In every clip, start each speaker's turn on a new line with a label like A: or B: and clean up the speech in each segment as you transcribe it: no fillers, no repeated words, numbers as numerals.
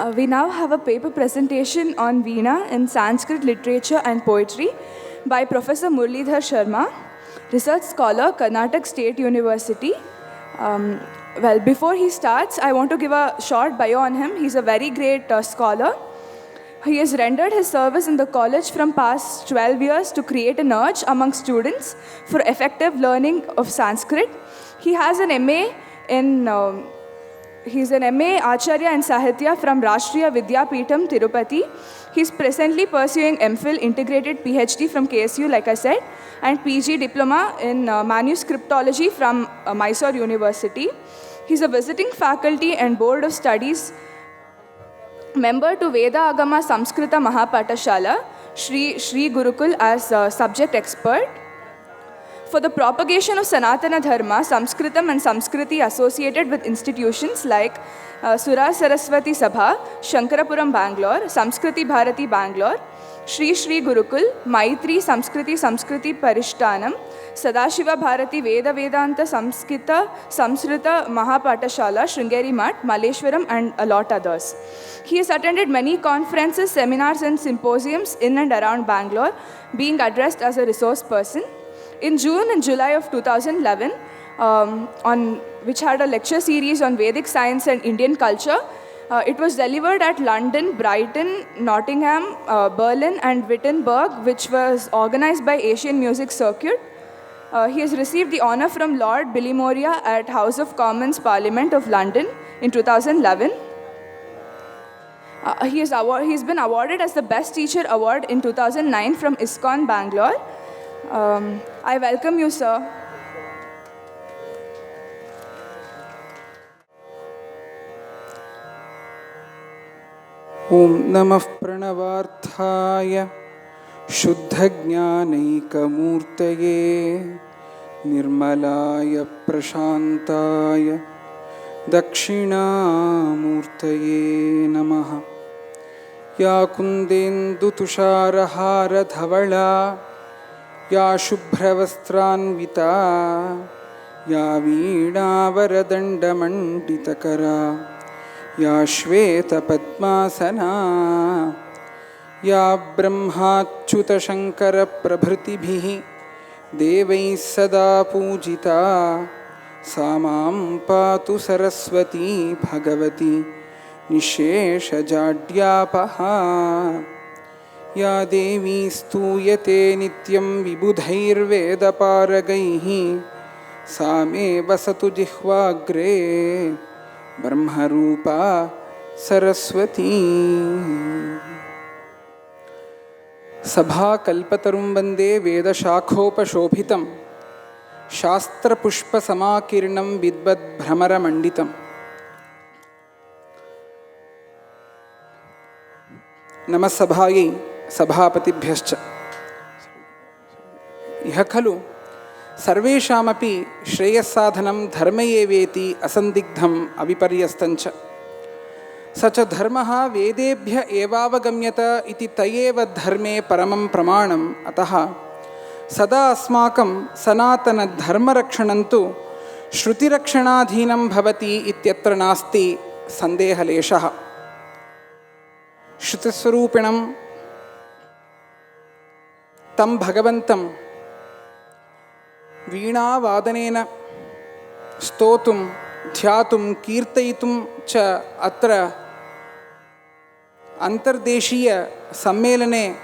A: We now have a paper presentation on Veena in Sanskrit literature and poetry by Professor Murulidhar Sharma, research scholar, Karnataka State University. Before he starts, I want to give a short bio on him. He's a very great scholar. He has rendered his service in the college from past 12 years to create an urge among students for effective learning of Sanskrit. He has an MA in... He's an MA Acharya in Sahitya from Rashtriya Vidyapeetham, Tirupati. He's presently pursuing MPhil integrated PhD from KSU, like I said, and PG diploma in manuscriptology from Mysore University. He's a visiting faculty and board of studies member to Veda Agama Samskrita Mahapatashala, Shri Gurukul as subject expert. For the propagation of Sanatana Dharma, Sanskritam and Samskriti associated with institutions like Sura Saraswati Sabha, Shankarapuram, Bangalore, Samskriti Bharati, Bangalore, Shri Gurukul, Maitri Samskriti Parishtanam, Sadashiva Bharati Veda Vedanta Samskrita Mahapatashala, Sringeri Mat, Malleshwaram, and a lot others. He has attended many conferences, seminars, and symposiums in and around Bangalore, being addressed as a resource person. In June and July of 2011, which had a lecture series on Vedic science and Indian culture, it was delivered at London, Brighton, Nottingham, Berlin, and Wittenberg, which was organized by Asian Music Circuit. He has received the honor from Lord Bilimoria at House of Commons Parliament of London in 2011. He's been awarded as the Best Teacher Award in 2009 from ISKCON, Bangalore. I welcome you, sir.
B: Om Namah Pranavarthaya Shuddhajnanaikamurtaye Nirmalaya Prashantaya Dakshinamurtaye Namaha Ya Kundendu Tusharahara Dhavala Ya Shubhravastranvita Ya Veena-varadandamanitakara Ya Shveta Padmasana Ya Brahmachyuta Shankara Prabhritibhihi Devai Sada Pujita Samam Patu Saraswati Bhagavati Nishesha Jadyapaha Ya Devi Stuyate Nityam Vibudhair Paragaihi Same Vasatu Jihvagre Brahmarupa Saraswati Sabha Kalpatarum Vande Veda Shakhopashobhitam Shastra Pushpa Samakirnam Vidbad Bhramara Manditam Namasabhayi Sabhapatibhyascha Iha khalu Sarveshamapi Shreyassadhanam Dharmayeveti Asandigdham Aviparyastancha Sacha Dharmaha Vedebhya Evavagamyata iti Tayeva Dharme Paramam Pramanam Ataha Sada Asmakam Sanatana Dharma Rakshanantu Shruti Rakshanadhinam Bhavati Ityatra Nasti Sandeha Leshaha Shrutiswarupinam Tam Bhagavantam Veena Vadanena Stotum Dhyatum Kirtayitum Cha Atra Antardeshiya Sammelane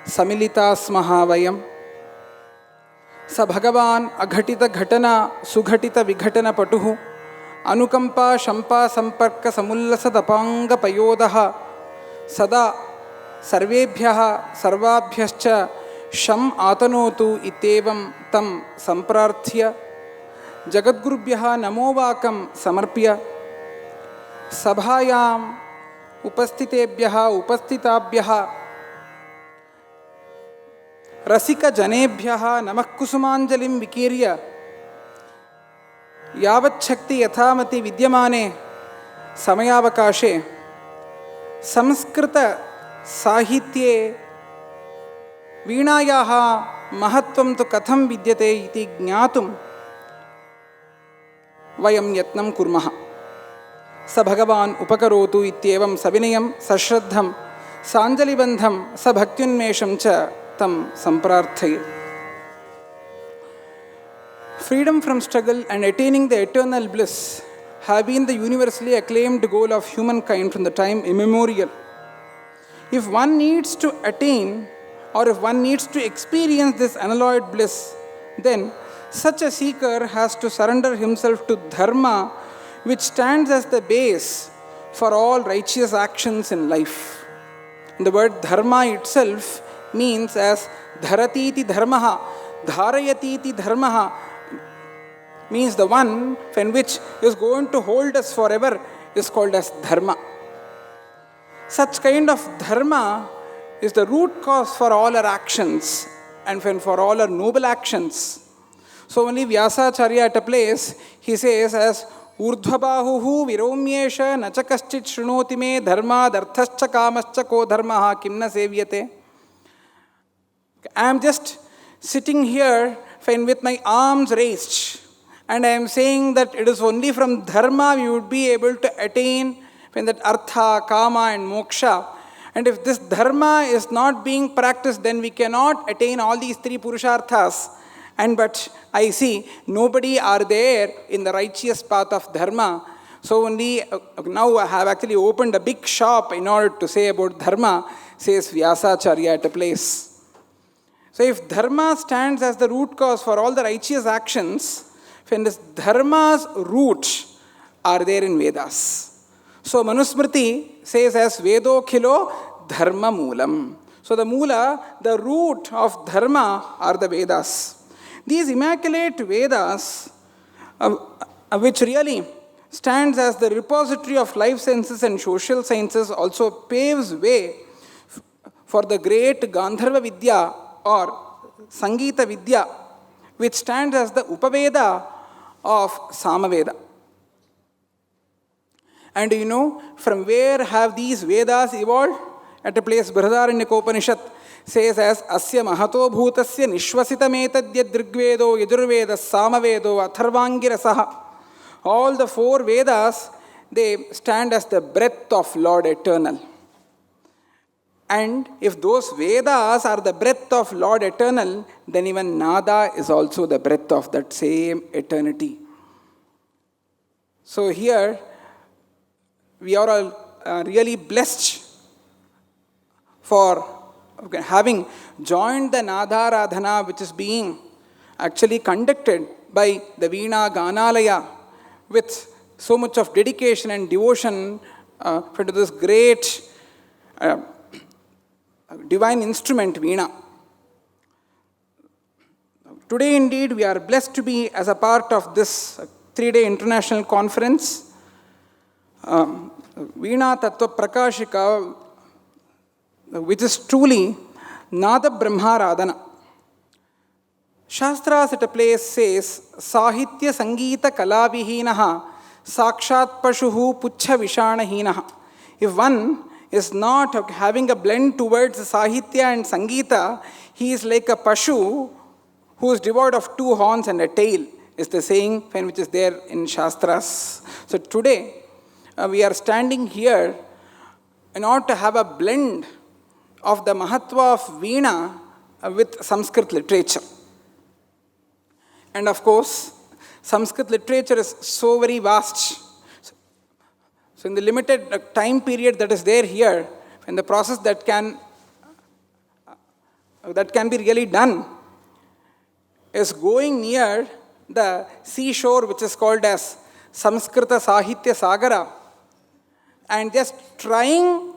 B: Samilitas Mahavayam Sa Bhagavan Aghatita Ghatana Sughatita Vighatana Patuhu Anukampa Shampa Samparka Samullasa Tapanga Payodaha Sada Sarvebhyaha Sarvabhyascha Sham Atanotu Itevam Tam Samprarthya Jagadgurubhyaha Namovakam Samarpya Sabhayam Upastitebhyaha Upastitabhyaha Rasika Janebhyaha Namakkusumanjalim Vikirya Yavat Shakti Yathamati Vidyamane Samayavakashe Samskrita Sahitye Veenayaha Mahatvam tu Katham Vidyate iti Jnatum Vayam Yatnam Kurmaha स भगवान् उपकरोतु इत्येवं सविनयं सश्रद्धं साञ्जलिबन्धं सभक्त्युन्मेषं च तं सम्प्रार्थये. Freedom from struggle and attaining the eternal bliss have been the universally acclaimed goal of humankind from the time immemorial. If one needs to attain or if one needs to experience this unalloyed bliss, then such a seeker has to surrender himself to dharma, which stands as the base for all righteous actions in life. And the word dharma itself means as dharatiti dharmaha, dharayatiti dharmaha, means the one in which is going to hold us forever is called as dharma. Such kind of dharma is the root cause for all our actions and for all our noble actions. So only Vyasacharya at a place, he says as urdhvabahuhu viromyesha nachakaschit shrunoti me dharma darthascha kamascha ko dharmaha kimna sevyate. I am just sitting here with my arms raised, and I am saying that it is only from dharma we would be able to attain that artha, kama and moksha. And if this dharma is not being practiced, then we cannot attain all these three purusharthas. But I see nobody are there in the righteous path of dharma. So only now I have actually opened a big shop in order to say about dharma, says Vyasacharya at a place. So if dharma stands as the root cause for all the righteous actions, then this dharma's roots are there in Vedas. So Manusmriti says as Vedo Khilo Dharma Moolam. So the Moola, the root of Dharma are the Vedas. These immaculate Vedas, which really stands as the repository of life sciences and social sciences, also paves way for the great Gandharva Vidya or Sangeeta Vidya, which stands as the Upaveda of Samaveda. And you know, from where have these Vedas evolved? At a place, Brihadaranyaka says as Asya Mahato Bhutasya Nishvasitametadya Drigvedo Yajurveda Samavedo Atharvangirasaha. All the four Vedas, they stand as the breath of Lord Eternal. And if those Vedas are the breath of Lord Eternal, then even Nada is also the breath of that same eternity. So here, we are all really blessed for having joined the Nadaradhana, which is being actually conducted by the Veena Ganalaya with so much of dedication and devotion to this great divine instrument, Veena. Today, indeed, we are blessed to be as a part of this 3-day international conference. Veena Tattva Prakashika, which is truly Nada Brahma Radhana. Shastras at a place says, Sahitya Sangeeta Kalavihinaha Sakshat Pashuhu Puchha Vishanahinaha. If one is not having a blend towards Sahitya and Sangeeta, he is like a Pashu who is devoid of 2 horns and a tail, is the saying which is there in Shastras. So today, we are standing here in order to have a blend of the Mahatva of Veena with Sanskrit literature. And of course, Sanskrit literature is so very vast. So in the limited time period that is there here, in the process that can be really done, is going near the seashore which is called as Samskrita Sahitya Sagara, and just trying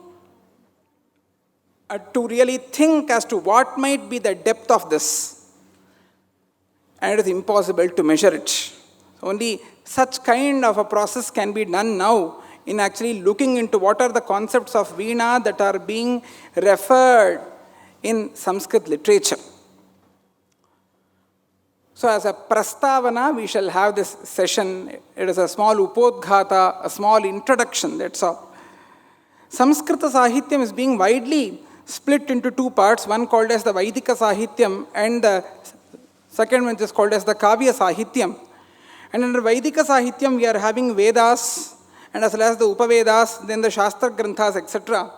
B: to really think as to what might be the depth of this. And it is impossible to measure it. Only such kind of a process can be done now in actually looking into what are the concepts of Veena that are being referred in Sanskrit literature. So as a prastavana, we shall have this session. It is a small upodghata, a small introduction, that's all. Samskrita Sahityam is being widely split into 2 parts, one called as the Vaidika Sahityam and the second one is called as the Kavya Sahityam. And under Vaidika Sahityam, we are having Vedas, and as well as the Upavedas, then the Shastra Granthas, etc.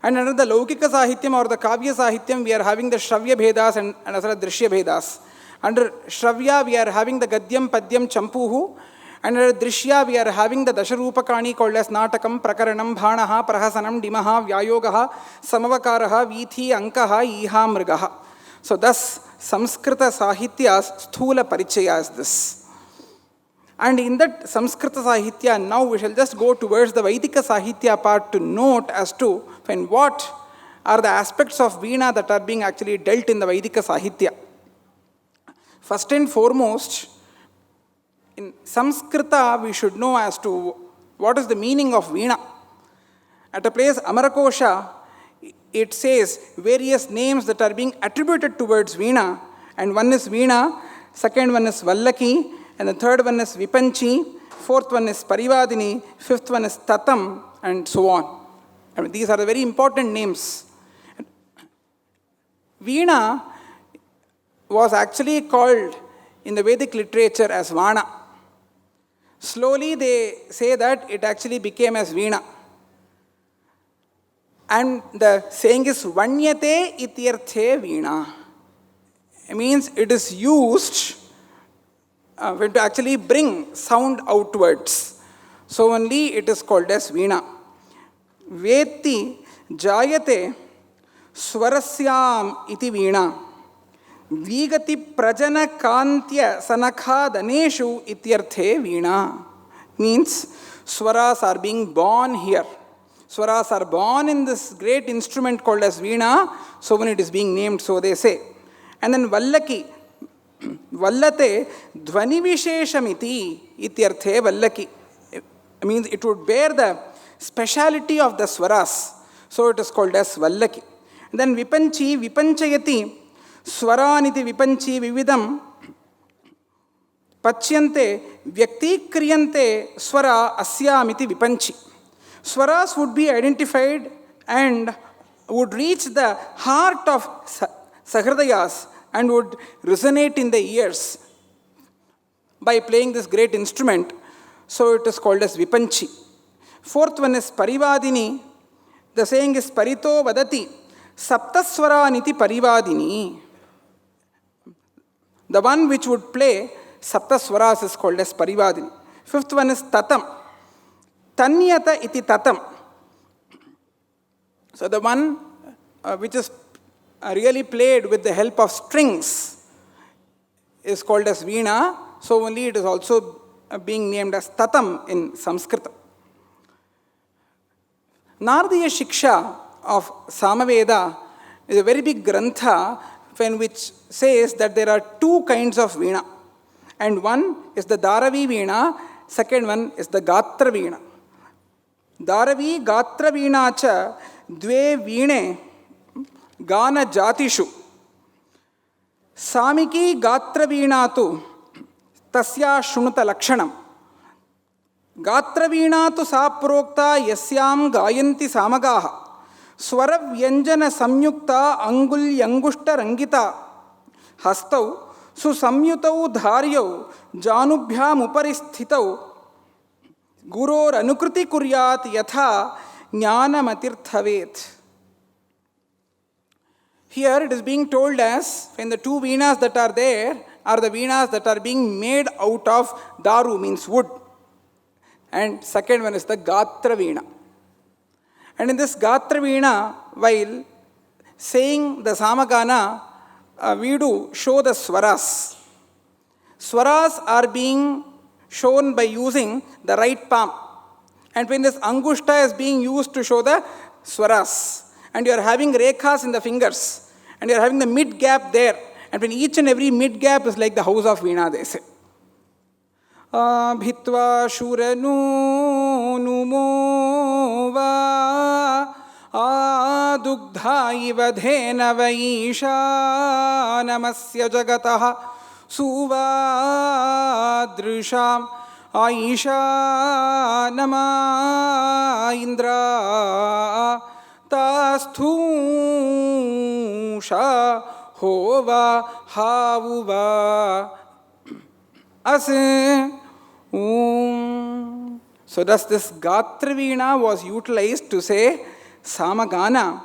B: And under the Laukika Sahityam or the Kavya Sahityam, we are having the Shravya Bhedas and as well as Drishya Bhedas. Under Shravya, we are having the Gadyam, Padyam, Champuhu. And under Drishya, we are having the Dasharupakani called as Natakam, Prakaranam, Bhanaha, Prahasanam, Dimaha, Vyayogaha, Samavakaraha, Vithi, Ankaha, Iha, Mrigaha. So thus, Samskrita Sahitya's Sthula Parichaya is this. And in that Samskrita Sahitya, now we shall just go towards the Vaidika Sahitya part to note as to what are the aspects of Veena that are being actually dealt in the Vaidika Sahitya. First and foremost, in Samskrita, we should know as to what is the meaning of Veena. At a place, Amarakosha, it says various names that are being attributed towards Veena. And one is Veena, second one is Vallaki, and the third one is Vipanchi, fourth one is Parivadini, fifth one is Tatam, and so on. I mean, these are the very important names. Veena was actually called in the Vedic literature as Vana. Slowly they say that it actually became as Veena. And the saying is Vanyate ityarthe Veena. It means it is used to actually bring sound outwards. So only it is called as Veena. Veti jayate swarasyam iti Veena. Vigati prajana kantya sanakha daneshu ityarthe Veena. Means swaras are being born here. Swaras are born in this great instrument called as Veena. So when it is being named, so they say. And then Vallaki. Vallate dhvani visheshamiti ityarthe Vallaki. It means it would bear the speciality of the swaras. So it is called as Vallaki. And then Vipanchi, Vipanchayati, Swaraniti Vipanchi Vividam, Pachyante, Vyaktikriyante, Swara Asyamiti Vipanchi. Swaras would be identified and would reach the heart of Sahridayas and would resonate in the ears by playing this great instrument. So it is called as Vipanchi. Fourth one is Parivadini. The saying is Parito Vadati. Saptaswaraniti Parivadini. The one which would play Saptaswaras is called as Parivadini. Fifth one is Tatam. Tanyata iti Tatam. So the one which is really played with the help of strings is called as Veena. So only it is also being named as Tatam in Sanskrit. Naradiya Shiksha of Samaveda is a very big grantha which says that there are two kinds of Veena. And one is the Dharavi Veena, second one is the Gatra Veena. Dharavi Gatra Veena cha dve Veene Gana Jatishu. Samiki Gatra Veena tu tasya Shrunuta Lakshanam. Gatra Veena tu saprokta yasyam gayanti samagaha. Swara Vyanjana Samyukta Angul Yangushta Rangita. Hastau Susamyutau Dharyau Janubhyam Uparistitau Guror Anukruti Kuryat Yatha Jnana Matirthavet. Here it is being told as when the two Veenas that are there are the Veenas that are being made out of Daru, means wood. And second one is the Gatra Veena. And in this Gatra Veena, while saying the Samagana, we do show the Swaras. Swaras are being shown by using the right palm. And when this Angushta is being used to show the Swaras. And you are having Rekhas in the fingers. And you are having the mid gap there. And when each and every mid gap is like the house of Veena, they say. Bhitva shuranu numova adugdha ivadhena vaisha namasya jagataha suvadrisham aisha nama indra tasthusha hova havuva as. So thus this Gatra Veena was utilized to say Samagana.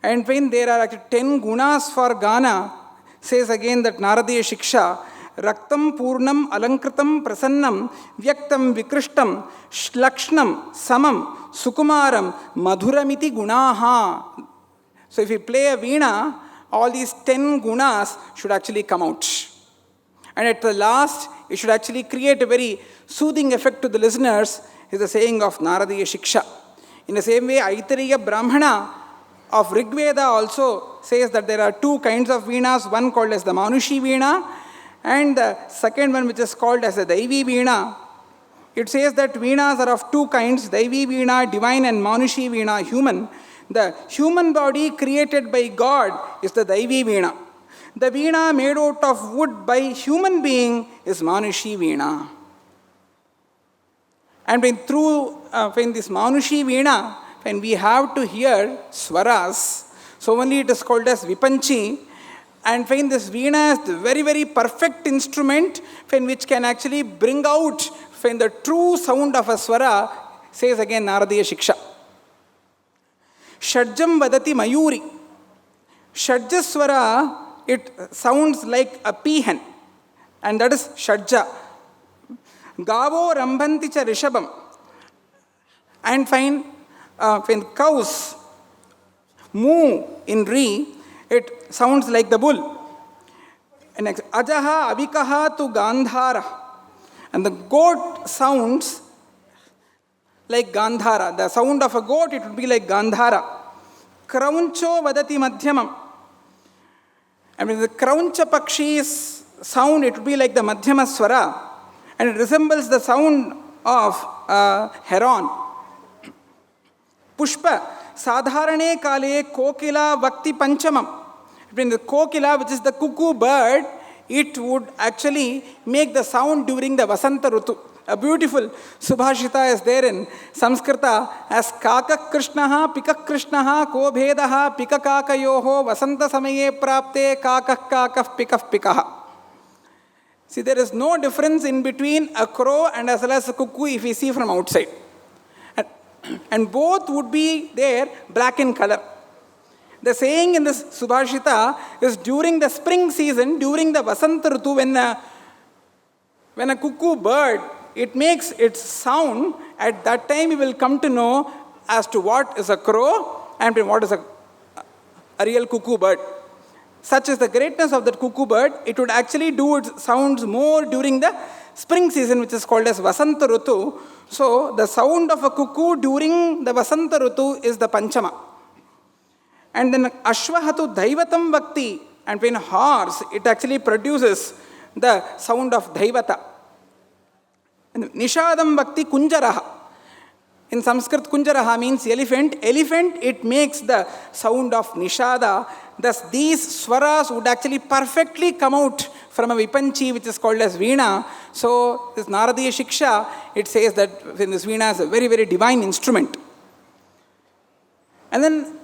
B: And when there are actually 10 gunas for Gana, says again that Naradiya Shiksha, Raktam Purnam Alankritam Prasannam Vyaktam Vikrishtam Shlakshnam Samam Sukumaram Madhuramiti Gunaha. So if you play a Veena, all these 10 gunas should actually come out. And at the last, it should actually create a very soothing effect to the listeners, is the saying of Naradiya Shiksha. In the same way, Aitariya Brahmana of Rigveda also says that there are two kinds of Veenas, one called as the Manushi Veena, and the second one which is called as the Daivi Veena. It says that Veenas are of two kinds, Daivi Veena, divine, and Manushi Veena, human. The human body created by God is the Daivi Veena. The Veena made out of wood by human being is Manushi Veena. And when this Manushi Veena, when we have to hear swaras, so only it is called as Vipanchi. And when this Veena is the very, very perfect instrument, which can actually bring out the true sound of a swara, says again Naradiya Shiksha. Shadjam vadati mayuri. Shadjaswara, it sounds like a peahen, and that is Shadja. Gavo rambhanti cha rishabam. And when cows moo in Ri, it sounds like the bull. And next, Ajaha avikaha tu Gandhara. And the goat sounds like Gandhara. The sound of a goat, it would be like Gandhara. Krauncho vadati madhyamam. And when the Krauncha Pakshi's sound, it would be like the Madhyama Swara. And it resembles the sound of heron. Pushpa Sadharane Kale Kokila Vakti Panchamam. When the Kokila, which is the cuckoo bird, it would actually make the sound during the Vasanta Rutu. A beautiful Subhashita is there in Sanskrita as Kaka Krishnaha, Pika Krishnaha, Ko Bhedaha, Pika Kakayoho, Vasanta Samaye Prapte, Kaka Kakaf, Pikaf Pikaha. See, there is no difference in between a crow and as well as a cuckoo if we see from outside. And both would be there black in color. The saying in this Subhashita is during the spring season, during the Vasanta Rutu, when a cuckoo bird, it makes its sound, at that time we will come to know as to what is a crow and what is a real cuckoo bird. Such is the greatness of that cuckoo bird. It would actually do its sounds more during the spring season, which is called as Vasanta Rutu. So the sound of a cuckoo during the Vasanta Rutu is the Panchama. And then Ashvahatu Daivatam Vakti, and when horse, it actually produces the sound of Daivata. And Nishadam Vakti Kunjaraha. In Sanskrit, Kunjaraha means elephant. Elephant, it makes the sound of Nishada. Thus, these swaras would actually perfectly come out from a Vipanchi, which is called as Veena. So, this Naradiya Shiksha, it says that this Veena is a very, very divine instrument. And then,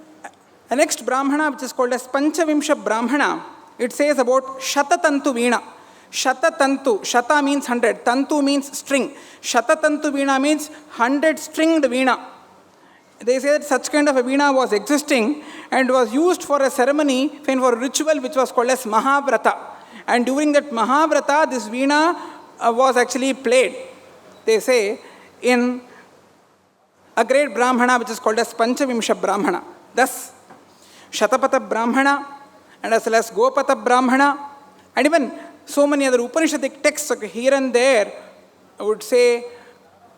B: the next Brahmana, which is called as Panchavimsha Brahmana, it says about Shatatantu Veena. Shatatantu, Shata means 100, Tantu means string. Shatatantu Veena means 100 stringed Veena. They say that such kind of a Veena was existing and was used for a ceremony, for a ritual which was called as Mahavrata. And during that Mahavrata, this Veena was actually played, they say, in a great Brahmana which is called as Panchavimsha Brahmana. Thus, Shatapata Brahmana and as well as Gopata Brahmana and even so many other Upanishadic texts here and there, I would say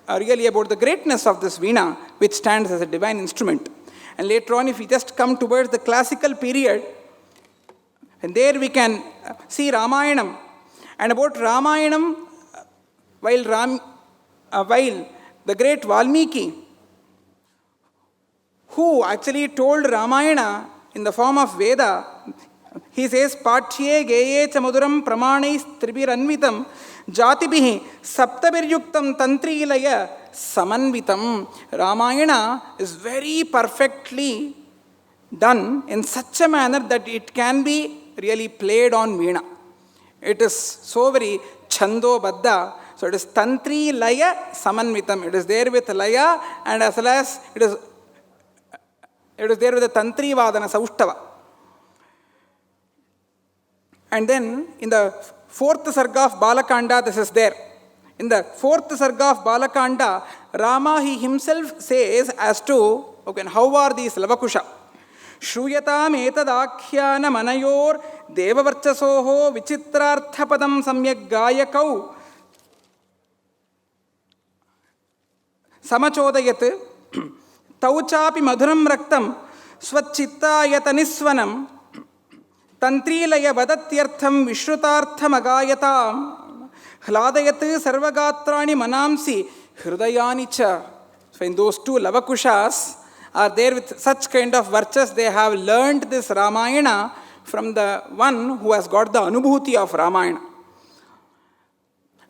B: really about the greatness of this Veena, which stands as a divine instrument. And later on, if we just come towards the classical period, and there we can see Ramayanam. And about Ramayanam, while the great Valmiki, who actually told Ramayana in the form of Veda, he says, Pathye geye chamuduram pramanais tribiranvitam jatibihi saptabiryuktam tantrilaya samanvitam. Ramayana is very perfectly done in such a manner that it can be really played on Veena. It is so very chando baddha So it is Tantri Laya Samanvitam. It is there with Laya and as well as it is there with the Tantri Vadana Saushtava. And then in the fourth Sarga of Balakanda, this is there. In the fourth Sarga of Balakanda, Rama, he himself says as to, okay, how are these Lavakusha? Shruyatam etadakhyana manayor devavarchasoho vichitrarthapadam samyak gayakau samachodayat tauchapi madhuram raktam swachitayatanisvanam tantrilaya vadatyartham vishrutartham agayatam hladayat sarvagatrani manamsi hridayani cha. So in those two Lavakushas are there with such kind of virtues, they have learned this Ramayana from the one who has got the anubhuti of Ramayana.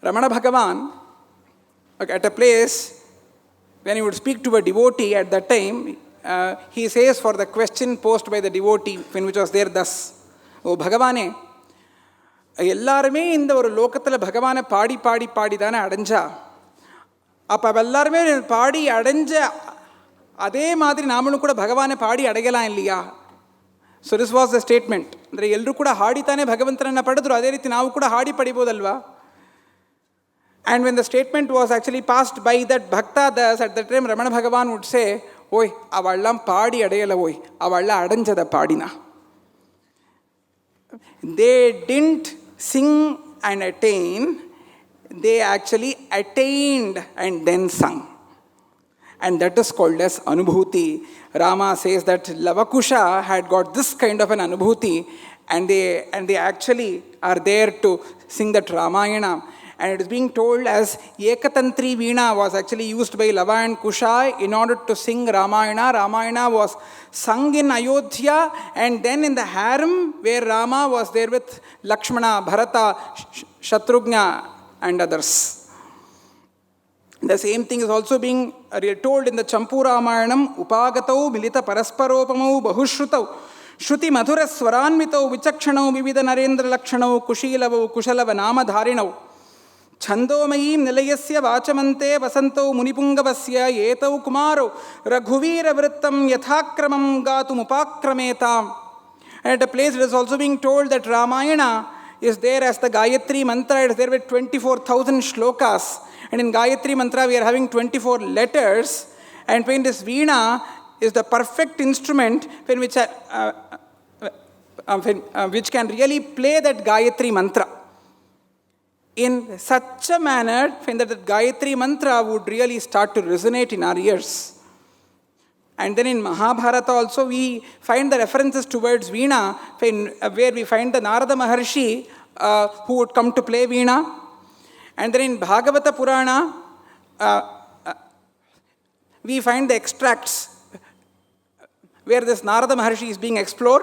B: Ramana Bhagavan, at a place, when he would speak to a devotee at that time, he says for the question posed by the devotee, which was there thus, O Bhagavane, எல்லாருமே இந்த ஒரு லோகத்தில் பகவானை பாடி பாடி பாடி தானே அடைஞ்சா, அப்போ எல்லாருமே பாடி அடைஞ்ச அதே மாதிரி நாமளும் கூட பகவானை பாடி அடையலாம் இல்லையா? So this was the statement. ಅಂದರೆ ಎಲ್ಲರೂ ಕೂಡ ಹಾಡಿತಾನೆ ಭಗವಂತನನ್ನು ಪಡೆದ್ರು, ಅದೇ ರೀತಿ ನಾವು ಕೂಡ ಹಾಡಿ ಪಡಿಬೋದಲ್ವಾ? And when the statement was actually passed by that bhakta thus at the time Ramana Bhagavan would say, ಓಯ್ ಅವಳ್ಳ ಪಾಡಿ ಅಡೆಯಲ್ಲ, ಓಯ್ ಅವಳ್ಳ ಅಡಂಜದ ಪಾಡಿನ. They didn't sing and attain, they actually attained and then sung. And that is called as anubhuti. Rama says that Lavakusha had got this kind of an anubhuti, and they actually are there to sing that Ramayana. And it is being told as Ekatantri Veena was actually used by Lava and Kusha in order to sing Ramayana. Ramayana was sung in Ayodhya and then in the harem where Rama was there with Lakshmana, Bharata, Shatrughna and others. The same thing is also being told in the Champu Ramayanam. Upagatau milita parasparopamau bahushrutam shruti madhura swaranmitau vichakshanau vivida narendra lakshanau kushilavau kushalava namadharinau chandomayim nilayasya vachamante vasantau munipungavasya etau kumaro raghuvira vrittam yathakramam gatum upakrametam. And at a place it is also being told that Ramayana is there as the Gayatri Mantra. It is there with 24,000 shlokas. And in Gayatri Mantra we are having 24 letters. And when this Veena is the perfect instrument which can really play that Gayatri Mantra in such a manner that the Gayatri Mantra would really start to resonate in our ears. And then in Mahabharata also we find the references towards Veena, where we find the Narada Maharshi who would come to play Veena. And then in Bhagavata Purana we find the extracts where this Narada Maharshi is being explored.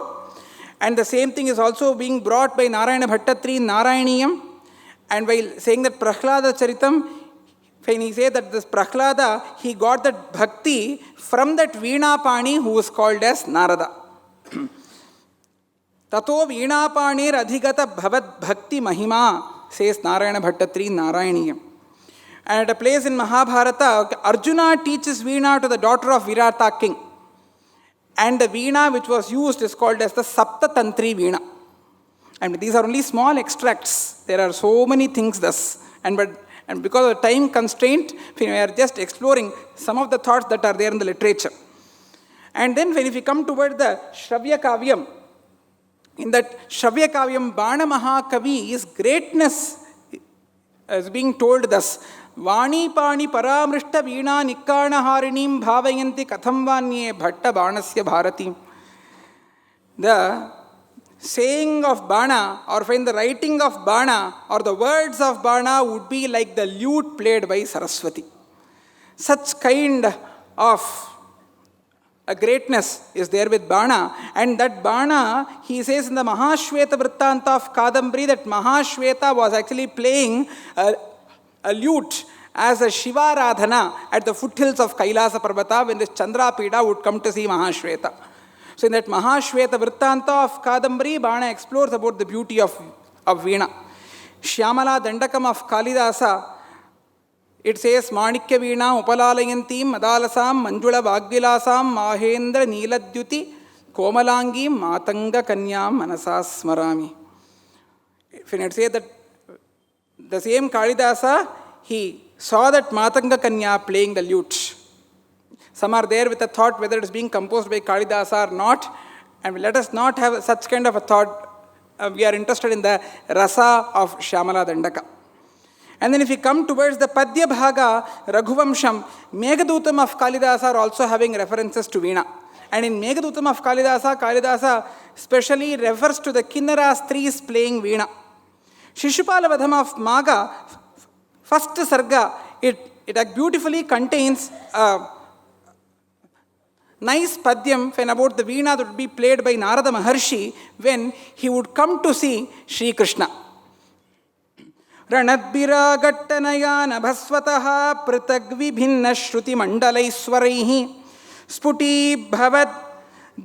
B: And the same thing is also being brought by Narayana Bhattatri in Narayaniyam. And while saying that Prahlada Charitam, when he said that this Prahlada, he got that bhakti from that Veena Pani who is called as Narada. Tato Veena Panir Adhigata Bhavat Bhakti Mahima, says Narayana Bhattatri Narayaniyam. And at a place in Mahabharata, Arjuna teaches Veena to the daughter of Virata king. And the Veena which was used is called as the Sapta Tantri Veena. And these are only small extracts. There are so many things thus. And because of time constraint, we are just exploring some of the thoughts that are there in the literature. And then when we come toward the Shravya Kavyam, in that Shravya Kavyam, Bana Mahakavi's greatness is being told thus. Vani Pani Paramrishta Veena Nikkana Harinim Bhavayanti Katham Vanye Bhatta Banasya Bharati. The saying of Bana, or when the writing of Bana, or the words of Bana would be like the lute played by Saraswati. Such kind of a greatness is there with Bana. And that Bana, he says in the Mahashweta Vrittanta of Kadambari, that Mahashweta was actually playing a lute as a Shiva Radhana at the foothills of Kailasa Parvata when this Chandrapida would come to see Mahashweta. So in that Mahashweta Vrittanta of Kadambari, Bana explores about the beauty of Veena. Shyamala Dandakam of Kalidasa it says, Manikya Veena Upalalayantim Madalasam Manjula Vagvilasam Mahendra Neeladyuti Komalangi Matanga Kanyam Manasas Smarami. If it says that the same Kalidasa, he saw that Matanga Kanya playing the lute. Some are there with a thought whether it is being composed by Kalidasa or not, and let us not have such kind of a thought. We are interested in the rasa of Shyamala Dandaka. And then if we come towards the Padya Bhaga, Raghuvamsham, Meghadutam of Kalidasa are also having references to Veena. And in Meghadutam of Kalidasa, Kalidasa specially refers to the Kinnara Stris playing Veena. Shishupala Vadham of Maga, first Sarga, it beautifully contains a nice padyam about the Veena that would be played by Narada Maharshi when he would come to see Sri Krishna. Ranadbiragattanaya nabhasvataha pritagvibhinna shruti mandalaiswaraihi sputi bhavad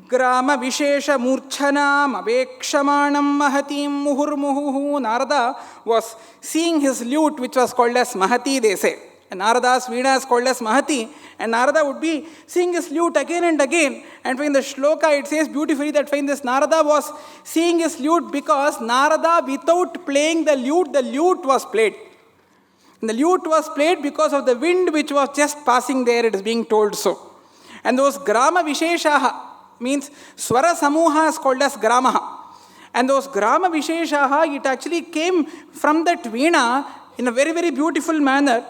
B: grama vishesha murchanam avekshamanam mahatim muhurmuhuhu. Narada was seeing his lute, which was called as Mahati, they say. And Narada's Veena is called as Mahati, and Narada would be seeing his lute again and again. And in the shloka it says beautifully that this Narada was seeing his lute because Narada, without playing the lute was played. And the lute was played because of the wind which was just passing there, it is being told so. And those grama visheshaha means swara samuha is called as gramaha. And those grama visheshaha, it actually came from that Veena in a very, very beautiful manner.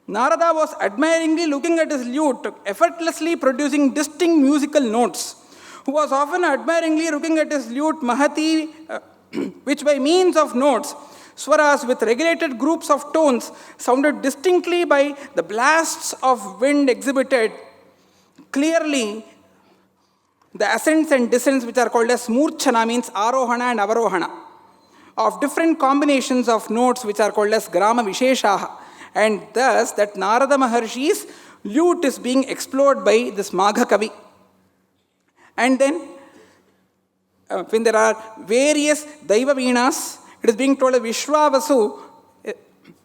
B: Narada was admiringly looking at his lute, effortlessly producing distinct musical notes, who was often admiringly looking at his lute Mahati, which by means of notes, swaras with regulated groups of tones, sounded distinctly by the blasts of wind exhibited clearly the ascents and descents which are called as murchana, means arohana and avarohana, of different combinations of notes which are called as grama visheshaha. And thus, that Narada Maharshi's lute is being explored by this Magha Kavi. And then, when there are various Daiva Veenas, it is being told that Vishwavasu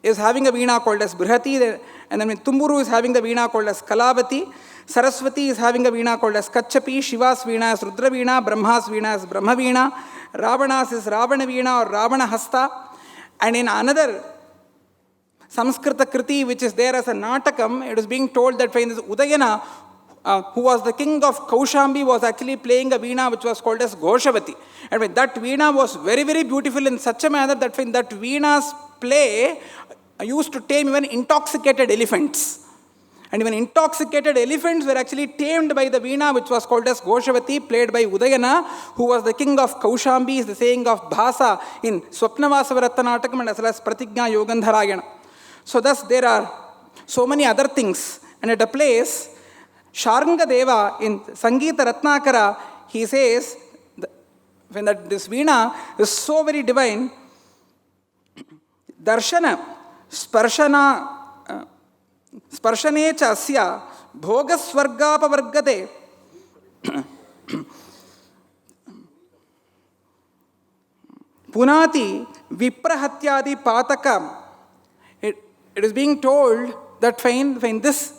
B: is having a Veena called as Brihati, and then Tumburu is having the Veena called as Kalavati, Saraswati is having a Veena called as Kachapi, Shiva's Veena is Rudra Veena, Brahma's Veena is Brahma Veena, Ravana's is Ravana Veena or Ravana Hasta, and in another Samskrita Kriti, which is there as a Natakam, it is being told that this Udayana, who was the king of Kaushambi, was actually playing a Veena which was called as Goshavati. And that Veena was very, very beautiful in such a manner that that Veena's play used to tame even intoxicated elephants. And even intoxicated elephants were actually tamed by the Veena which was called as Goshavati, played by Udayana, who was the king of Kaushambi, is the saying of Bhasa in Swapnavasavarattanatakam and as well as Pratigna Yogandharayana. So thus there are so many other things. And at a place, Sharanga Deva in Sangeeta Ratnakara, he says, when this Veena is so very divine, Darshana, Sparshane cha asya, Bhoga Swargapavargate, Punati, Viprahatyadi Patakam. It is being told that this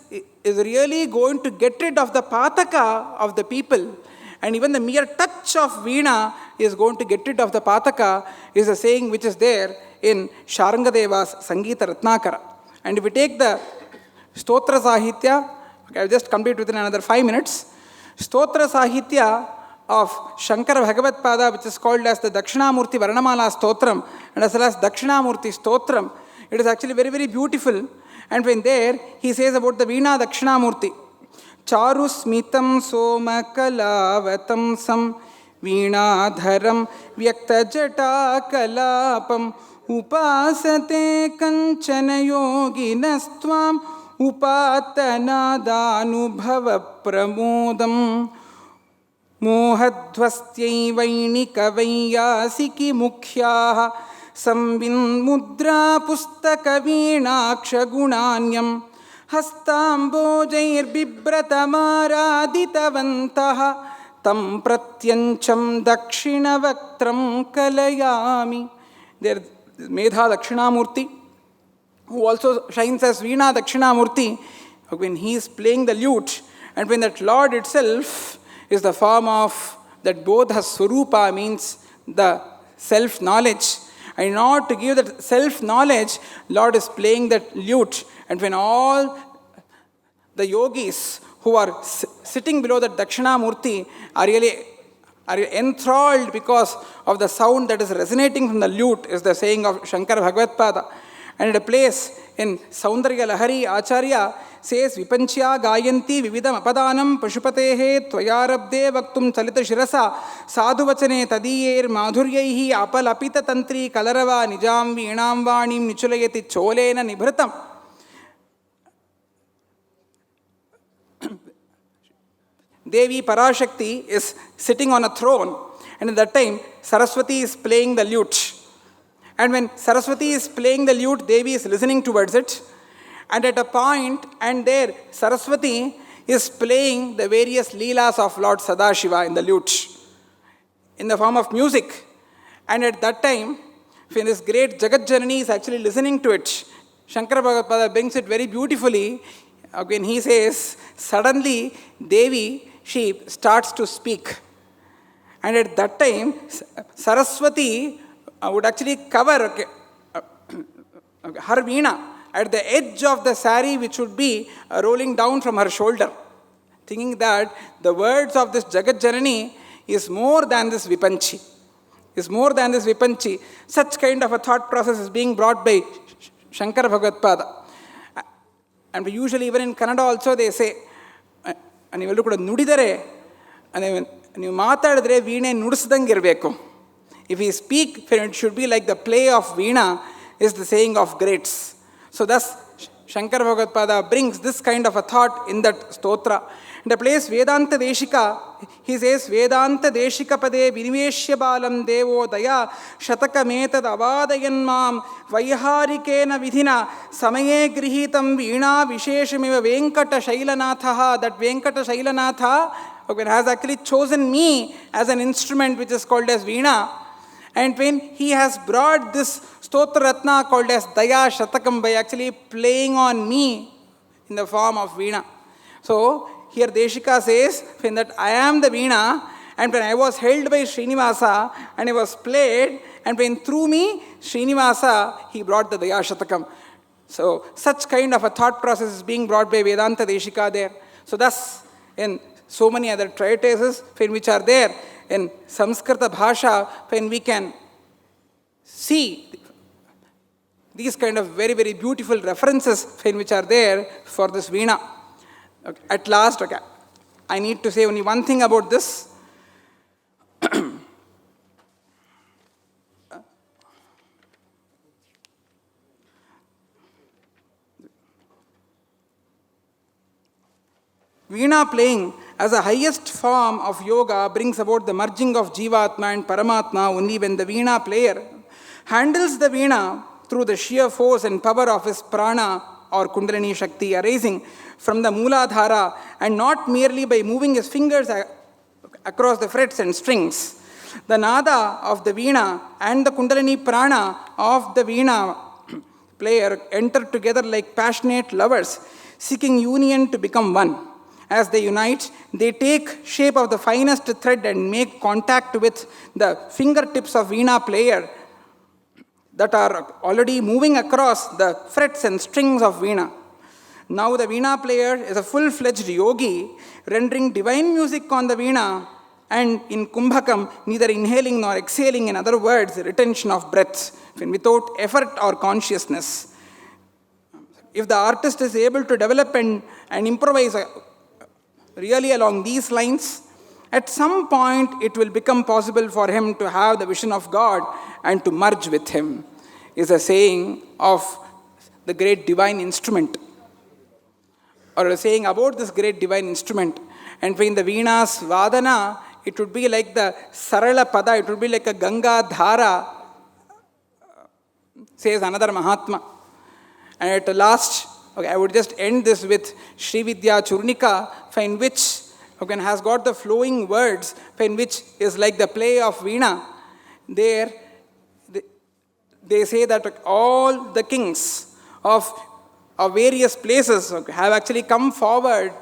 B: is really going to get rid of the pataka of the people, and even the mere touch of Veena is going to get rid of the pataka, is a saying which is there in Sharangadeva's Sangeeta Ratnakara. And if we take the Stotra Sahitya, I will just complete within another 5 minutes. Stotra Sahitya of Shankara Bhagavat Pada, which is called as the Dakshinamurti Varnamala Stotram, and as well as Dakshinamurti Stotram, it is actually very, very beautiful. And when there, he says about the Veena Dakshinamurti. Charusmitam somakalavatam sam Veenadharam vyaktajata kalapam upasate kanchana yoginastvam upatanadhanubhava pramodam mohadhvastyaivanika vaiyasiki mukhyaha Sambin pustaka Veenaksha gunanyam hastambojair bibratamaraditavantaha tam pratyancham dakshinavaktram kalayami. There Medha Dakshinamurti, who also shines as Veena Dakshinamurti, when he is playing the lute, and when that Lord itself is the form of that Bodha Swarupa, means the self-knowledge. And in order to give that self-knowledge, Lord is playing that lute. And when all the yogis who are sitting below the Dakshinamurti are really enthralled because of the sound that is resonating from the lute, is the saying of Shankara Bhagavatpada. And at a place in Saundarya Lahari, Acharya says, Vipanchya gayanti vividam apadanam pashupatehe tvayarabde vaktum chalita shirasa sadhuvachane tadiyer madhuryaihi apalapita tantri kalarava nijam veenam vanim nichulayati cholena nibhritam. Devi Parashakti is sitting on a throne, and at that time Saraswati is playing the lute. And when Saraswati is playing the lute, Devi is listening towards it. And at a point, and there Saraswati is playing the various leelas of Lord Sadashiva in the lute, in the form of music. And at that time, when this great Jagat Janani is actually listening to it, Shankara Bhagavatpada brings it very beautifully. When he says, suddenly Devi, she starts to speak. And at that time, Saraswati would actually cover her veena at the edge of the sari, which would be rolling down from her shoulder, thinking that the words of this Jagat Janani is more than this Vipanchi. Such kind of a thought process is being brought by Shankara Bhagavatpada. And usually even in Kannada also they say, ನೀವೆಲ್ಲರೂ ಕೂಡ ನುಡಿದರೆ ನೀವು ಮಾತಾಡಿದ್ರೆ ವೀಣೆ ನುಡಿಸ್ದಂಗೆ ಇರಬೇಕು. If we speak, it should be like the play of Veena, is the saying of greats. So thus Shankara Bhagavatpada brings this kind of a thought in that stotra. In the place Vedanta Deshika, he says, Vedanta Deshika Pade Viniveshya Balam Devo Daya Shataka Metad Avadayan Mam Vaiharikena Vidhina Samaye Grihitam Veena Visheshamiva Venkata Shailanatha. That Venkata Shailanatha has actually chosen me as an instrument which is called as Veena. And when he has brought this Stotra Ratna called as Daya Shatakam by actually playing on me in the form of Veena. So here Deshika says, when that I am the Veena, and when I was held by Srinivasa and I was played, and when through me Srinivasa, he brought the Daya Shatakam. So such kind of a thought process is being brought by Vedanta Deshika there. So thus in so many other treatises which are there in Samskrita Bhasha, when we can see these kind of very, very beautiful references which are there for this Veena. Okay. At last, I need to say only one thing about this. Veena playing as a highest form of yoga brings about the merging of Jivatma and Paramatma only when the Veena player handles the Veena through the sheer force and power of his prana or Kundalini Shakti arising from the Muladhara, and not merely by moving his fingers across the frets and strings. The nada of the Veena and the Kundalini prana of the Veena player enter together like passionate lovers, seeking union to become one. As they unite, they take shape of the finest thread and make contact with the fingertips of Veena player that are already moving across the frets and strings of Veena. Now the Veena player is a full-fledged yogi, rendering divine music on the Veena, and in Kumbhakam, neither inhaling nor exhaling, in other words, retention of breath, without effort or consciousness. If the artist is able to develop and improvise really along these lines, at some point it will become possible for him to have the vision of God and to merge with him, is a saying of the great divine instrument, or a saying about this great divine instrument. And in the Veena's Vadana, it would be like the Sarala Pada, it would be like a Ganga Dhara, says another Mahatma. And at last, I would just end this with Sri Vidya Churnika, in which has got the flowing words, in which is like the play of Veena. There, they say that all the kings of various places have actually come forward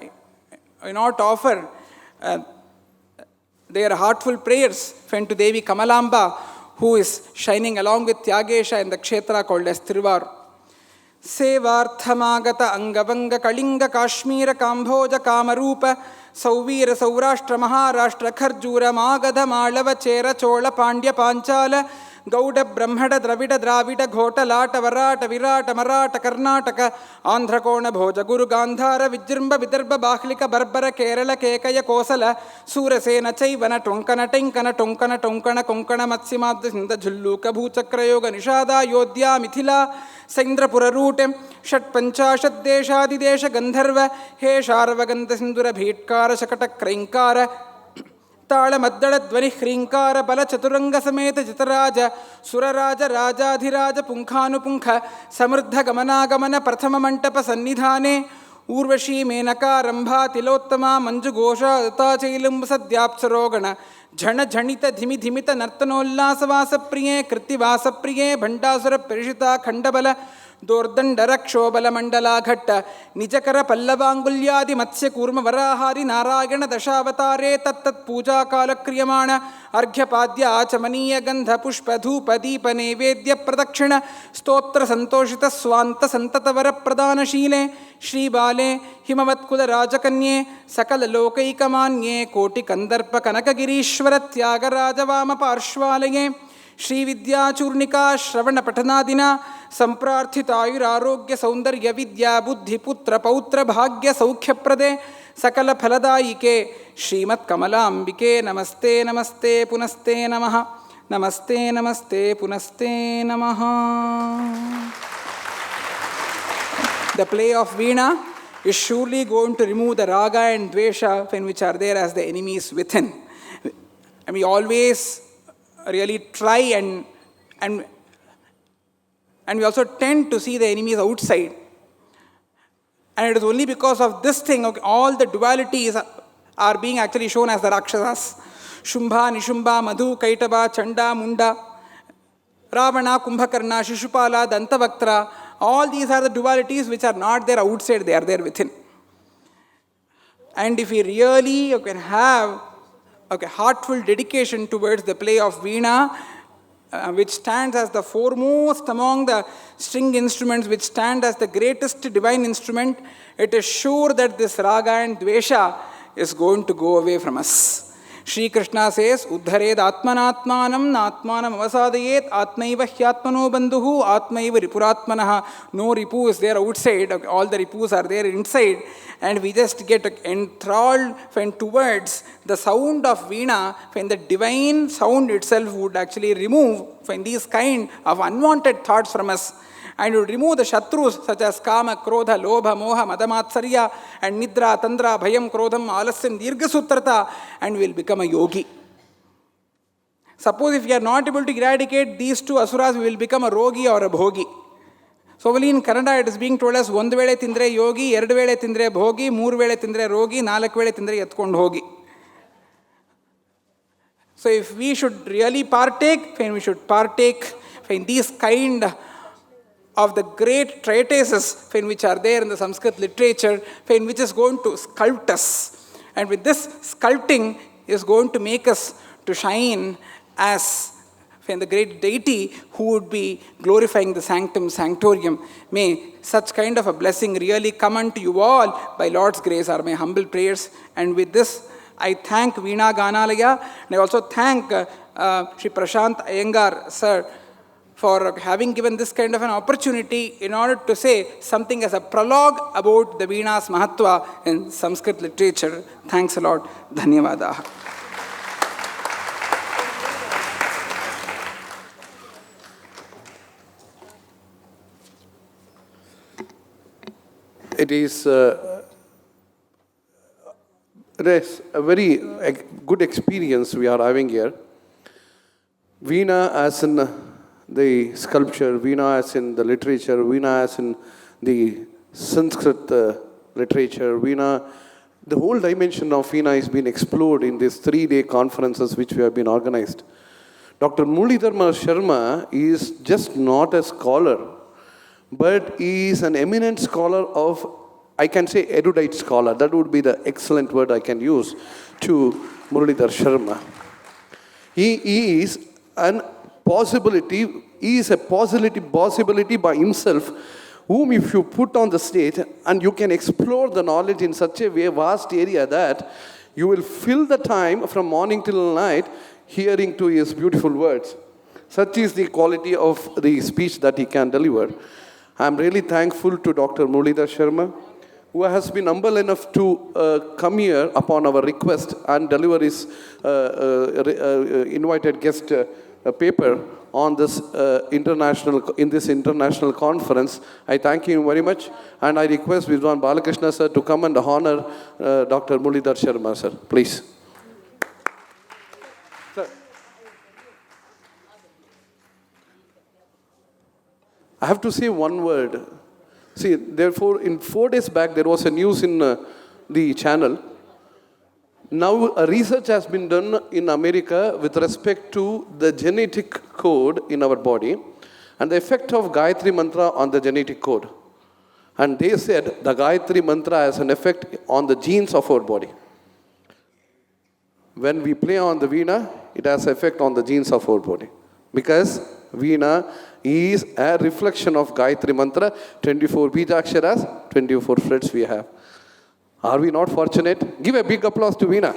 B: to offer their heartful prayers to Devi Kamalamba, who is shining along with Tyagesha in the kshetra called as Tiruvar. Sevarthamagata Angavanga Kalinga Kashmira Kambhoja Kamarupa Sauvira Saurashtra Maharashtra Kharjura Magadha Malava Chera Chola Pandya Panchala Gauda Brahmada Dravida Dravida Ghota Lata Varata Virata Marata Karnataka Andhrakona Bhoja Guru Gandhara Vijrimba Vidarbha Bahlika Barbara Kerala Kekaya Kosala Surasena Chaivana Tonkana Tinkana Tonkana Tonkana Konkana Matsimadha Sinda Julluka Bhuchakrayoga Nishada Yodhya Mithila Saindrapura Rutem Shat Panchashat Deshadi Desha Gandharva He Sharvaganta Sindura Bhitkara Shakata Krinkara Tala Maddala Dvani Hrinkara Bala Chaturanga Sameta Jitaraja Suraraja Rajadhiraja Punkhanu Punkha Samurdha Gamana Gamana Prathama Mantapa Sannidhane Urvashi Menaka Rambha Tilottama Manju Gosha Data Chailam Sadyapsarogana Jhana Jhanita Dhimi Dhimita Nartanolla Savasa Priye Kriti Vasa Priye Bhandasura Perishita Khandabala Dordandara Kshobala Mandala Ghatta Nijakara Pallavangulyadi Matsya Kurma Varahari Narayana Dashavatare Tat Puja Kala Kriyamana Arghya Padya Achamaniya Gandha Pushpa Dhupa Deepa Nevedya Pradakshina Stotra Santoshita Swanta Santatavara Pradana Shile Shri Bale Himavat Kula Rajakanye Sakala Lokaikamanye Koti Kandarpa Kanakagirishwara Tyagaraja Vama Parshwalaye Shri Vidya Churnika Shravana Patanadina Samprarthita Ayurarogya Saundarya Vidya Buddhi Putra Pautra Bhagya Saukhya Prade Sakala Phaladayike Shrimat Kamalambike Namaste Namaste Punaste Namaha Namaste Namaste Punaste Namaha. The play of Veena is surely going to remove the raga and dvesha which are there as the enemies within. And we always really try and we also tend to see the enemies outside. And it is only because of this thing, all the dualities are being actually shown as the Rakshasas. Shumbha, Nishumba, Madhu, Kaitaba, Chanda, Munda, Ravana, Kumbhakarna, Shishupala, Dantavaktra. All these are the dualities which are not there outside, they are there within. And if we really can have heartful dedication towards the play of Veena, which stands as the foremost among the string instruments, which stand as the greatest divine instrument, it is sure that this raga and dvesha is going to go away from us. Shri Krishna says, Uddhared Atmanatmanam Natmanam Avasadayet Atmaiva Hyatmano Bandhuhu Atmaiva Ripuratmanaha. No ripu is there outside, all the ripus are there inside, and we just get enthralled towards the sound of Veena, when the divine sound itself would actually remove these kind of unwanted thoughts from us. And would remove the shatrus such as Kama, Krodha, Lobha, Moha, Madamatsarya, and Nidra, Tandra, Bhayam, Krodham, Alasyan, Dirghasutrata, and will become a yogi. Suppose if we are not able to eradicate these two asuras, we will become a rogi or a bhogi. So only in Kannada it is being told as ಒಂದು ವೇಳೆ ತಿಂದ್ರೆ ಯೋಗಿ, ಎರಡು ವೇಳೆ ತಿಂದ್ರೆ ಭೋಗಿ, ಮೂರು ವೇಳೆ ತಿಂದ್ರೆ ರೋಗಿ, ನಾಲ್ಕು ವೇಳೆ ತಿಂದ್ರೆ ಎತ್ಕೊಂಡು ಹೋಗಿ. So if we should really partake, then we should partake in these kind of the great treatises which are there in the Sanskrit literature, which is going to sculpt us. And with this sculpting is going to make us to shine as the great deity who would be glorifying the sanctum sanctorium. May such kind of a blessing really come unto you all by Lord's grace are my humble prayers. And with this, I thank Veena Ganalaya, and I also thank Shri Prashant Iyengar, sir, for having given this kind of an opportunity in order to say something as a prologue about the Veena's Mahatva in Sanskrit literature. Thanks a lot. Dhanyavadaha.
C: It is a very good experience we are having here. Veena as in the sculpture, Veena as in the literature, Veena as in the Sanskrit literature, Veena, the whole dimension of Veena is being explored in these 3-day conferences which we have been organized. Dr. Murulidhar Sharma is just not a scholar, but he is an eminent scholar of, I can say erudite scholar. That would be the excellent word I can use to Murulidhar Sharma. He is an possibility, he is a possibility by himself, whom if you put on the stage and you can explore the knowledge in such a way, vast area, that you will fill the time from morning till night hearing to his beautiful words. Such is the quality of the speech that he can deliver. I am really thankful to Dr. Murulidhar Sharma, who has been humble enough to come here upon our request and deliver his invited guest paper on this international conference. I thank him very much, and I request Vidwan Balakrishna sir to come and honor Dr. Murulidhar Sharma sir, please. Sir. I have to say one word. See, therefore, in 4 days back, there was a news in the channel. Now, a research has been done in America with respect to the genetic code in our body and the effect of Gayatri Mantra on the genetic code. And they said the Gayatri Mantra has an effect on the genes of our body. When we play on the Veena, it has effect on the genes of our body. Because Veena is a reflection of Gayatri Mantra, 24 Bijaksharas, 24 frets we have. Are we not fortunate? Give a big applause to Veena.